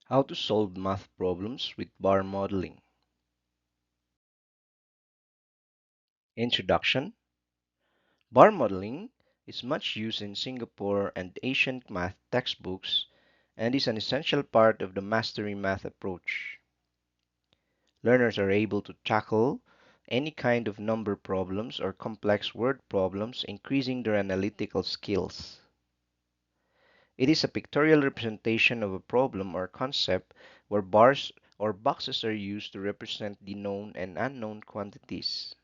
How to solve math problems with bar modeling. Introduction. Bar modeling is much used in Singapore and Asian math textbooks and is an essential part of the mastery math approach. Learners are able to tackle any kind of number problems or complex word problems, increasing their analytical skills. It is a pictorial representation of a problem or concept where bars or boxes are used to represent the known and unknown quantities.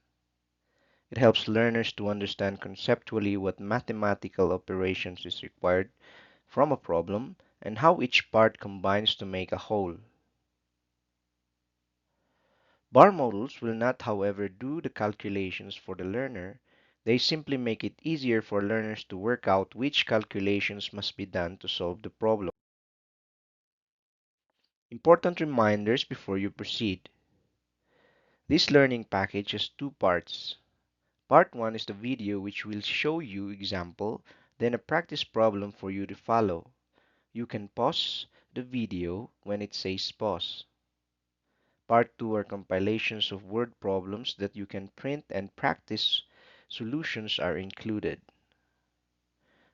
It helps learners to understand conceptually what mathematical operations is required from a problem and how each part combines to make a whole. Bar models will not, however, do the calculations for the learner. They simply make it easier for learners to work out which calculations must be done to solve the problem. Important reminders before you proceed. This learning package has two parts. Part 1 is the video which will show you example, then a practice problem for you to follow. You can pause the video when it says pause. Part 2 are compilations of word problems that you can print and practice. Solutions are included.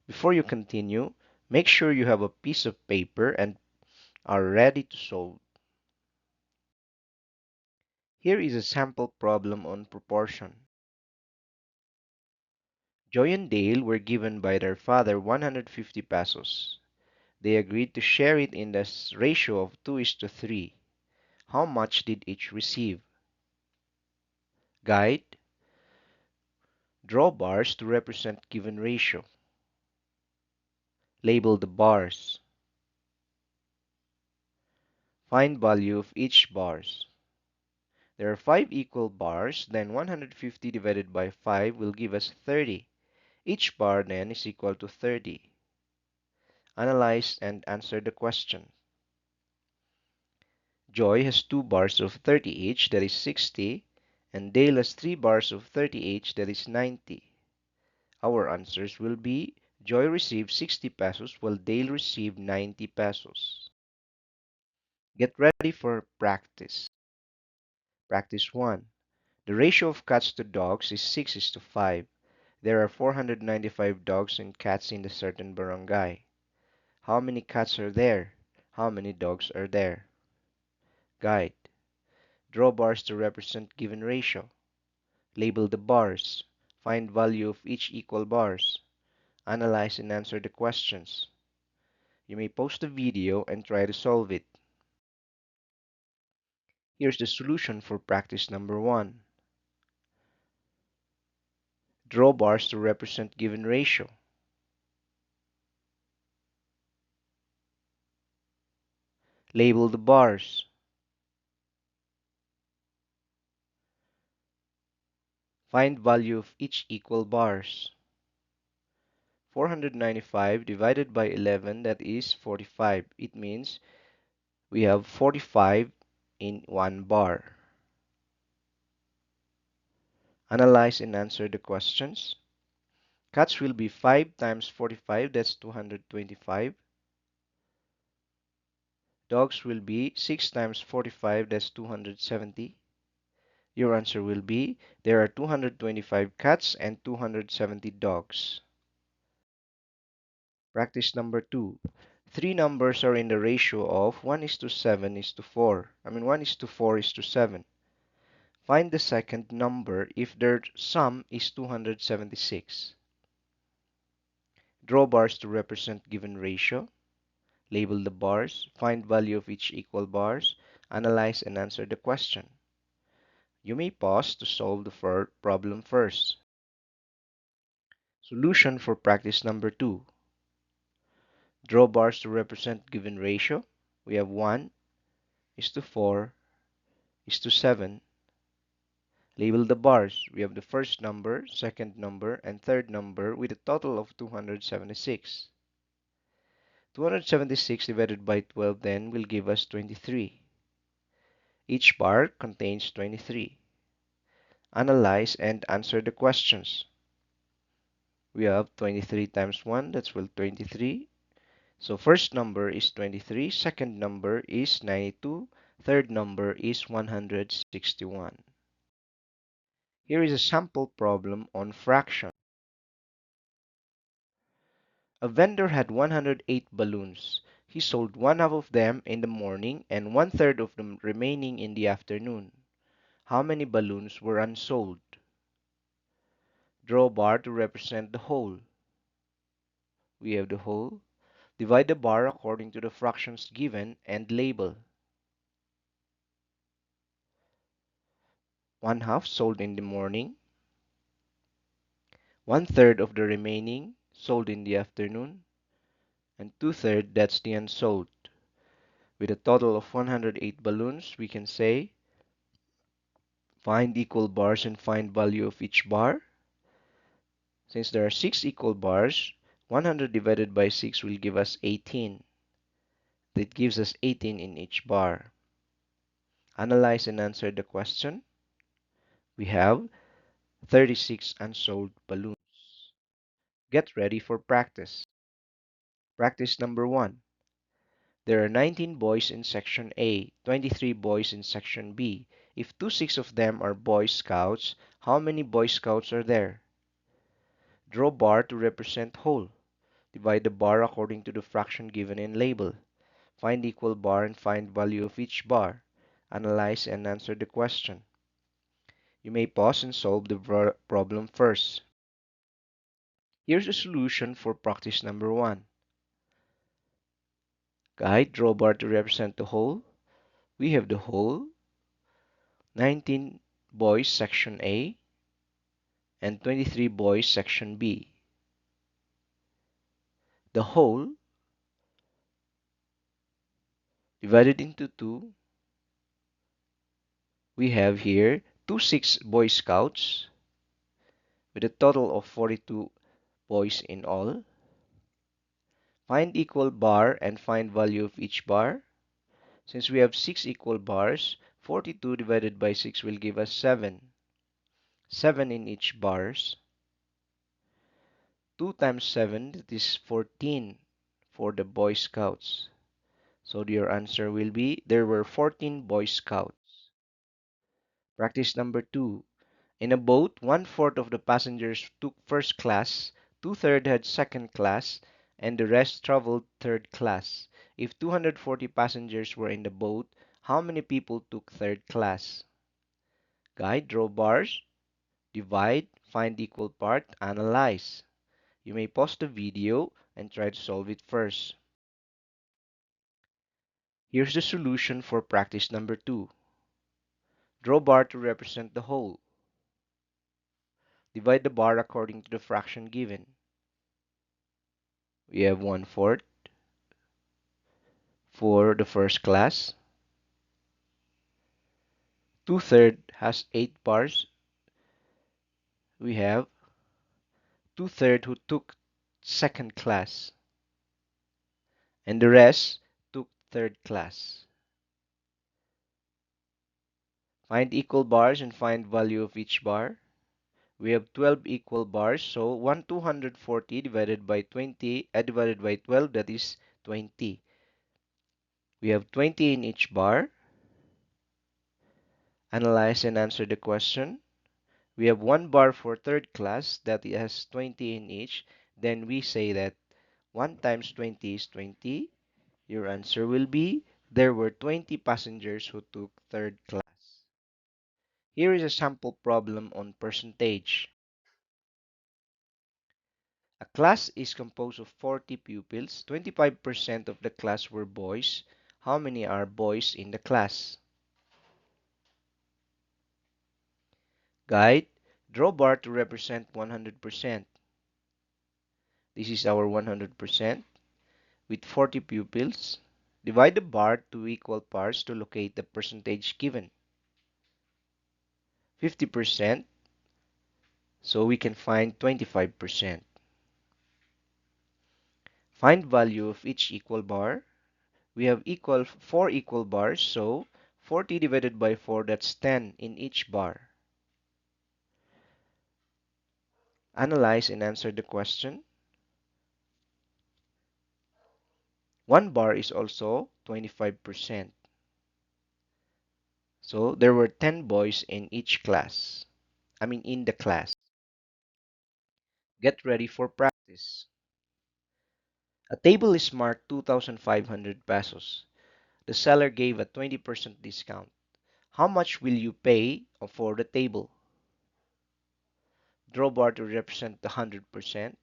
Before you continue, make sure you have a piece of paper and are ready to solve. Here is a sample problem on proportion. Joy and Dale were given by their father 150 pesos. They agreed to share it in the ratio of 2:3. How much did each receive? Guide. Draw bars to represent given ratio. Label the bars. Find value of each bars. There are 5 equal bars, then 150 divided by 5 will give us 30. Each bar then is equal to 30. Analyze and answer the question. Joy has 2 bars of 30 each, that is 60, and Dale has 3 bars of 30 each, that is 90. Our answers will be Joy received 60 pesos while Dale received 90 pesos. Get ready for practice. Practice 1. The ratio of cats to dogs is 6:5. There are 495 dogs and cats in a certain barangay. How many cats are there? How many dogs are there? Guide. Draw bars to represent given ratio. Label the bars. Find value of each equal bars. Analyze and answer the questions. You may pause the video and try to solve it. Here's the solution for practice number 1. Draw bars to represent given ratio. Label the bars. Find value of each equal bars. 495 divided by 11, that is 45. It means we have 45 in one bar. Analyze and answer the questions. Cats will be 5 times 45, that's 225. Dogs will be 6 times 45, that's 270. Your answer will be there are 225 cats and 270 dogs. Practice number 2. Three numbers are in the ratio of 1:7:4. 1:4:7. Find the second number if their sum is 276. Draw bars to represent given ratio. Label the bars. Find value of each equal bars. Analyze and answer the question. You may pause to solve the problem first. Solution for practice number 2. Draw bars to represent given ratio. We have 1:4:7. Label the bars. We have the first number, second number, and third number with a total of 276. 276 divided by 12 then will give us 23. Each bar contains 23. Analyze and answer the questions. We have 23 times 1, that's will 23. So first number is 23, second number is 92, third number is 161. Here is a sample problem on fraction. A vendor had 108 balloons. He sold one half of them in the morning and one third of the remaining in the afternoon. How many balloons were unsold? Draw a bar to represent the whole. We have the whole. Divide the bar according to the fractions given and label. One half sold in the morning. One third of the remaining sold in the afternoon. And two thirds, that's the unsold. With a total of 108 balloons, we can say find equal bars and find value of each bar. Since there are 6 equal bars, 100 divided by 6 will give us 18. That gives us 18 in each bar. Analyze and answer the question. We have 36 unsold balloons. Get ready for practice. Practice number 1. There are 19 boys in section A, 23 boys in section B. If 26 of them are Boy Scouts, how many Boy Scouts are there? Draw bar to represent whole. Divide the bar according to the fraction given in label. Find equal bar and find value of each bar. Analyze and answer the question. You may pause and solve the problem first. Here's a solution for practice number 1. Guide, draw bar to represent the whole. We have the whole, 19 boys section A and 23 boys section B. The whole divided into 2, we have here 26 Boy Scouts with a total of 42 boys in all. Find equal bar and find value of each bar. Since we have 6 equal bars, 42 divided by 6 will give us 7. 7 in each bars. 2 times 7, that is 14 for the Boy Scouts. So your answer will be, there were 14 Boy Scouts. Practice number 2. In a boat, one-fourth of the passengers took first class, two-thirds had second class, and the rest traveled third class. If 240 passengers were in the boat, how many people took third class? Guide, draw bars, divide, find equal part, analyze. You may pause the video and try to solve it first. Here's the solution for practice number 2. Draw bar to represent the whole. Divide the bar according to the fraction given. We have one-fourth for the first class. Two-thirds has 8 bars. We have two-thirds who took second class. And the rest took third class. Find equal bars and find value of each bar. We have 12 equal bars, so 240 divided by 20 divided by 12, that is 20. We have 20 in each bar. Analyze and answer the question. We have one bar for third class that has 20 in each. Then we say that 1 times 20 is 20. Your answer will be, there were 20 passengers who took third class. Here is a sample problem on percentage. A class is composed of 40 pupils. 25% of the class were boys. How many are boys in the class? Guide, draw bar to represent 100%. This is our 100% with 40 pupils. Divide the bar to equal parts to locate the percentage given. 50%, so we can find 25%. Find value of each equal bar. We have 4 equal bars, so 40 divided by 4, that's 10 in each bar. Analyze and answer the question. One bar is also 25%. So there were 10 boys in each class. In the class. Get ready for practice. A table is marked 2,500 pesos. The seller gave a 20% discount. How much will you pay for the table? Draw bar to represent the 100%.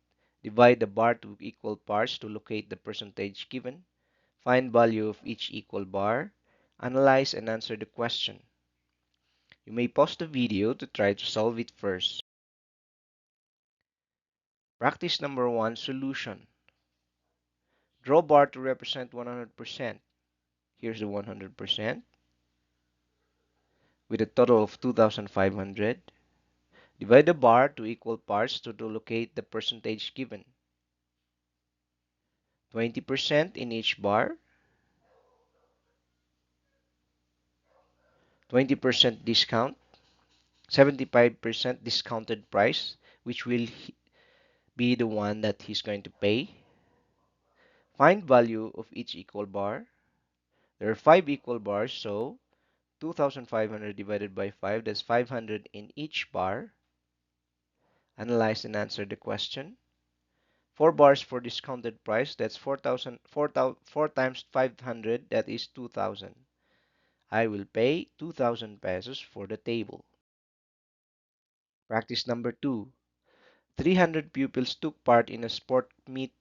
Divide the bar to equal parts to locate the percentage given. Find value of each equal bar. Analyze and answer the question. You may pause the video to try to solve it first. Practice number 1, solution. Draw bar to represent 100%. Here's the 100% with a total of 2,500. Divide the bar to equal parts to locate the percentage given. 20% in each bar, 20% discount, 75% discounted price, which will be the one that he's going to pay. Find value of each equal bar. There are 5 equal bars, so 2,500 divided by 5, that's 500 in each bar. Analyze and answer the question. 4 bars for discounted price, that's 4,000, 4 times 500, that is 2,000. I will pay 2,000 pesos for the table. Practice number 2. 300 pupils took part in a sport meet.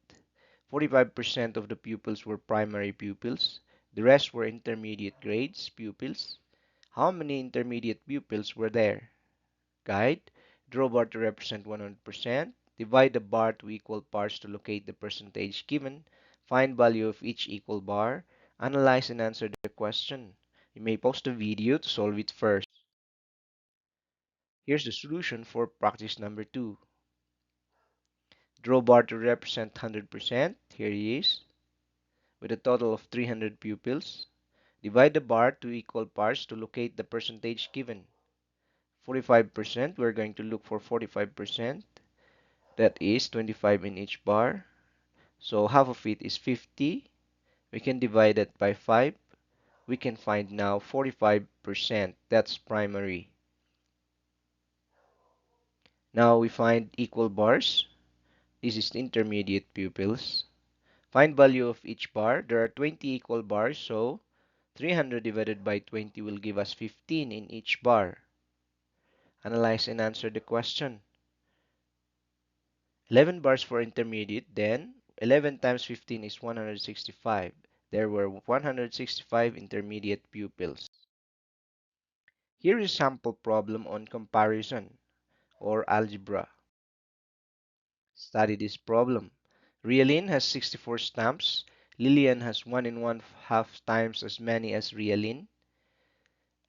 45% of the pupils were primary pupils. The rest were intermediate grades pupils. How many intermediate pupils were there? Guide. Draw bar to represent 100%. Divide the bar to equal parts to locate the percentage given. Find value of each equal bar. Analyze and answer the question. You may pause the video to solve it first. Here's the solution for practice number 2. Draw bar to represent 100%. Here it is. With a total of 300 pupils. Divide the bar to equal parts to locate the percentage given. 45%, we're going to look for 45%. That is 25 in each bar. So half of it is 50. We can divide that by 5. We can find now 45%. That's primary. Now we find equal bars. This is intermediate pupils. Find value of each bar. There are 20 equal bars, so 300 divided by 20 will give us 15 in each bar. Analyze and answer the question. 11 bars for intermediate, then 11 times 15 is 165. There were 165 intermediate pupils. Here is a sample problem on comparison or algebra. Study this problem. Realin has 64 stamps. Lillian has 1 and 1/2 times as many as Realin.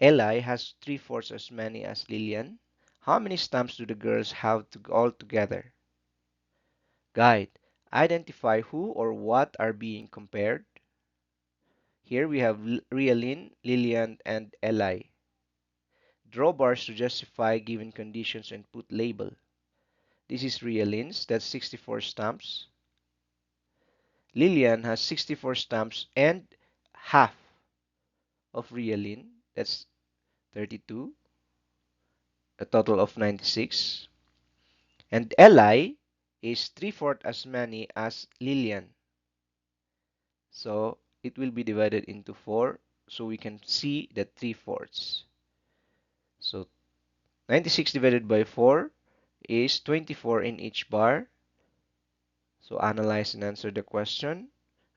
Eli has 3/4 as many as Lillian. How many stamps do the girls have all together? Guide. Identify who or what are being compared. Here we have Realin, Lillian, and Eli. Draw bars to justify given conditions and put label. This is Realin's, that's 64 stamps. Lillian has 64 stamps and half of Realin, that's 32, a total of 96. And Eli is 3/4 as many as Lillian. So it will be divided into 4, so we can see the 3/4. So 96 divided by 4 is 24 in each bar. So analyze and answer the question.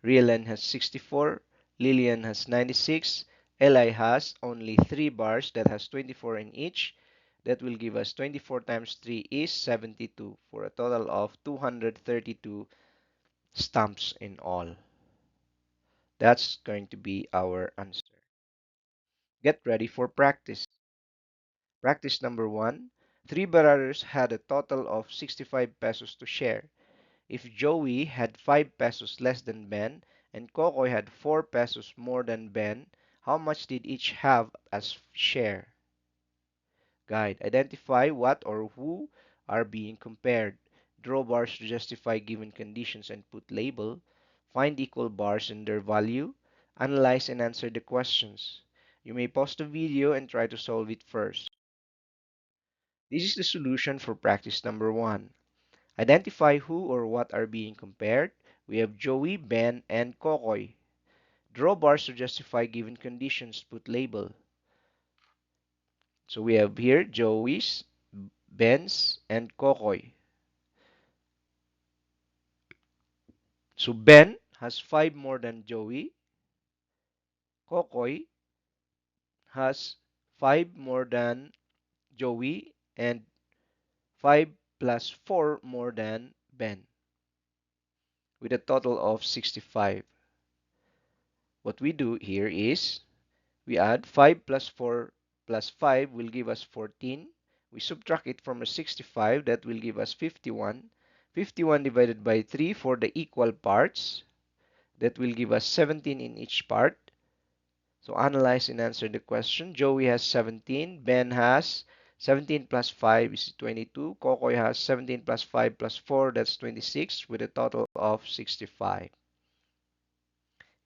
Rielan has 64, Lillian has 96, Eli has only 3 bars that has 24 in each. That will give us 24 times 3 is 72 for a total of 232 stamps in all. That's going to be our answer. Get ready for practice. Practice number 1. 3 brothers had a total of 65 pesos to share. If Joey had 5 pesos less than Ben and Kokoy had 4 pesos more than Ben, how much did each have as share? Guide. Identify what or who are being compared. Draw bars to justify given conditions and put label. Find equal bars and their value. Analyze and answer the questions. You may pause the video and try to solve it first. This is the solution for practice number 1. Identify who or what are being compared. We have Joey, Ben, and Kokoy. Draw bars to justify given conditions. Put label. So we have here Joey's, Ben's, and Kokoy. So Ben has 5 more than Joey. Kokoy has 5 more than Joey and 5 plus 4 more than Ben with a total of 65. What we do here is we add 5 plus 4 plus 5 will give us 14. We subtract it from a 65, that will give us 51. 51 divided by 3 for the equal parts, that will give us 17 in each part. So analyze and answer the question. Joey has 17. Ben has 17 plus 5 is 22. Kokoy has 17 plus 5 plus 4, that's 26, with a total of 65.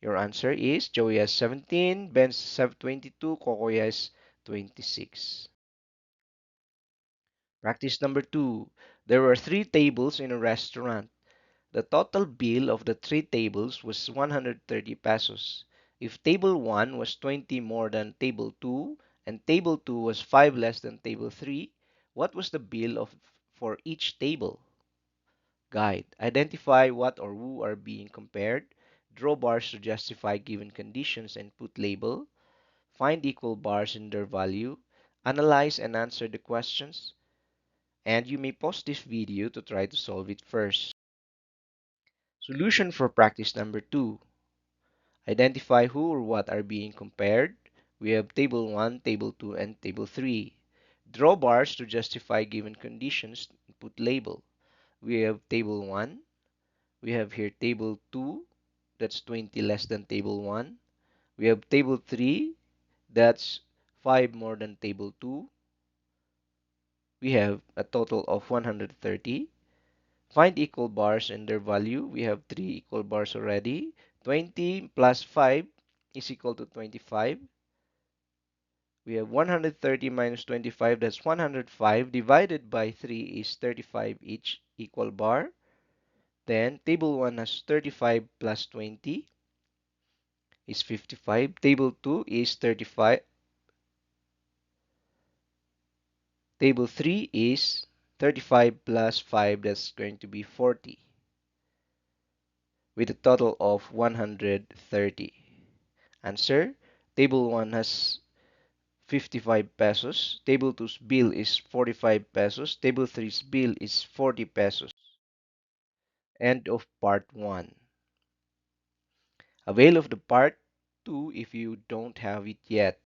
Your answer is Joey has 17, Ben has 22, Kokoy has 26. Practice number 2. There were 3 tables in a restaurant. The total bill of the 3 tables was 130 pesos. If table 1 was 20 more than table 2 and table 2 was 5 less than table 3, what was the bill for each table? Guide. Identify what or who are being compared. Draw bars to justify given conditions and put label. Find equal bars in their value. Analyze and answer the questions. And you may pause this video to try to solve it first. Solution for practice number 2. Identify who or what are being compared. We have table 1, table 2, and table 3. Draw bars to justify given conditions and put label. We have table 1. We have here table 2, that's 20 less than table 1. We have table 3, that's 5 more than table 2. We have a total of 130. Find equal bars and their value. We have 3 equal bars already. 20 plus 5 is equal to 25. We have 130 minus 25, that's 105. Divided by 3 is 35 each equal bar. Then table 1 has 35 plus 20 is 55. Table 2 is 35. Table 3 is 35 plus 5, that's going to be 40. With a total of 130. Answer, table 1 has 55 pesos. Table 2's bill is 45 pesos. Table 3's bill is 40 pesos. End of part 1. Avail of the part 2 if you don't have it yet.